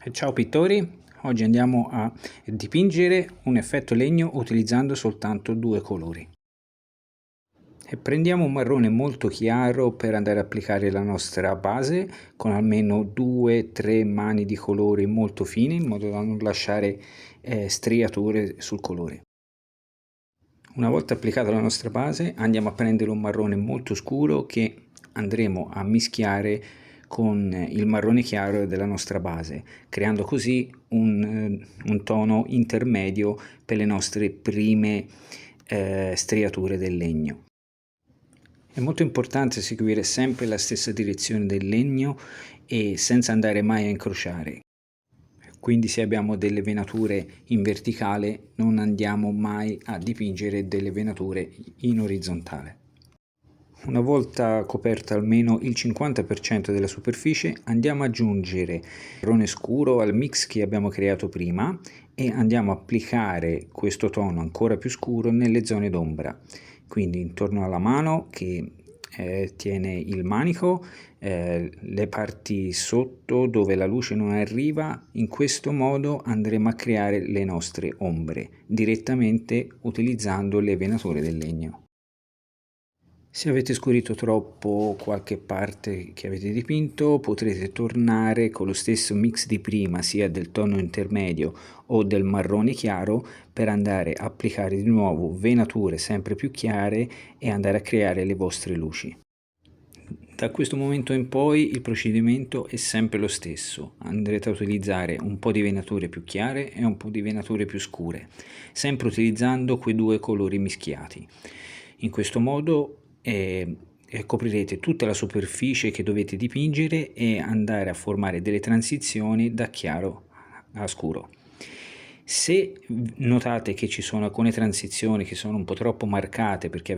Ciao pittori, oggi andiamo a dipingere un effetto legno utilizzando soltanto due colori. E prendiamo un marrone molto chiaro per andare ad applicare la nostra base con almeno 2-3 mani di colore molto fine in modo da non lasciare striature sul colore. Una volta applicata la nostra base andiamo a prendere un marrone molto scuro che andremo a mischiare con il marrone chiaro della nostra base, creando così un tono intermedio per le nostre prime striature del legno. È molto importante seguire sempre la stessa direzione del legno e senza andare mai a incrociare. Quindi se abbiamo delle venature in verticale non andiamo mai a dipingere delle venature in orizzontale. Una volta coperta almeno il 50% della superficie andiamo ad aggiungere marrone scuro al mix che abbiamo creato prima e andiamo a applicare questo tono ancora più scuro nelle zone d'ombra, quindi intorno alla mano che tiene il manico, le parti sotto dove la luce non arriva. In questo modo andremo a creare le nostre ombre direttamente utilizzando le venature del legno. Se avete scurito troppo qualche parte che avete dipinto, potrete tornare con lo stesso mix di prima, sia del tono intermedio o del marrone chiaro, per andare a applicare di nuovo venature sempre più chiare e andare a creare le vostre luci. Da questo momento in poi il procedimento è sempre lo stesso, andrete a utilizzare un po' di venature più chiare e un po' di venature più scure, sempre utilizzando quei due colori mischiati. In questo modo coprirete tutta la superficie che dovete dipingere e andare a formare delle transizioni da chiaro a scuro. Se notate che ci sono alcune transizioni che sono un po' troppo marcate perché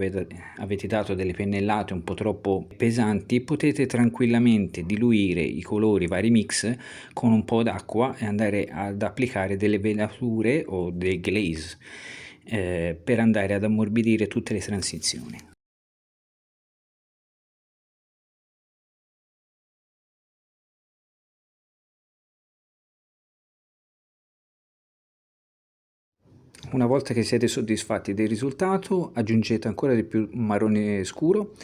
avete dato delle pennellate un po' troppo pesanti, potete tranquillamente diluire i colori vari mix con un po' d'acqua e andare ad applicare delle venature o dei glaze per andare ad ammorbidire tutte le transizioni. Una volta che siete soddisfatti del risultato, aggiungete ancora di più marrone scuro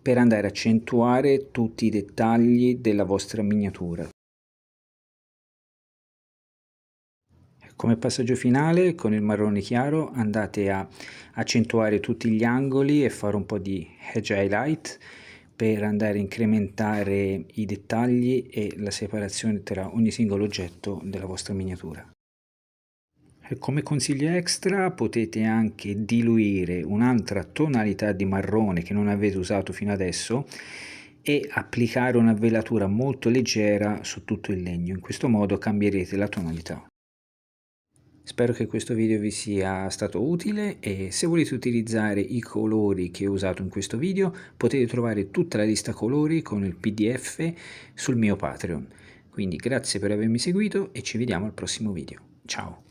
per andare a accentuare tutti i dettagli della vostra miniatura. Come passaggio finale, con il marrone chiaro andate a accentuare tutti gli angoli e fare un po' di edge highlight per andare a incrementare i dettagli e la separazione tra ogni singolo oggetto della vostra miniatura. Come consiglio extra potete anche diluire un'altra tonalità di marrone che non avete usato fino adesso e applicare una velatura molto leggera su tutto il legno. In questo modo cambierete la tonalità. Spero che questo video vi sia stato utile e se volete utilizzare i colori che ho usato in questo video potete trovare tutta la lista colori con il PDF sul mio Patreon. Quindi grazie per avermi seguito e ci vediamo al prossimo video. Ciao!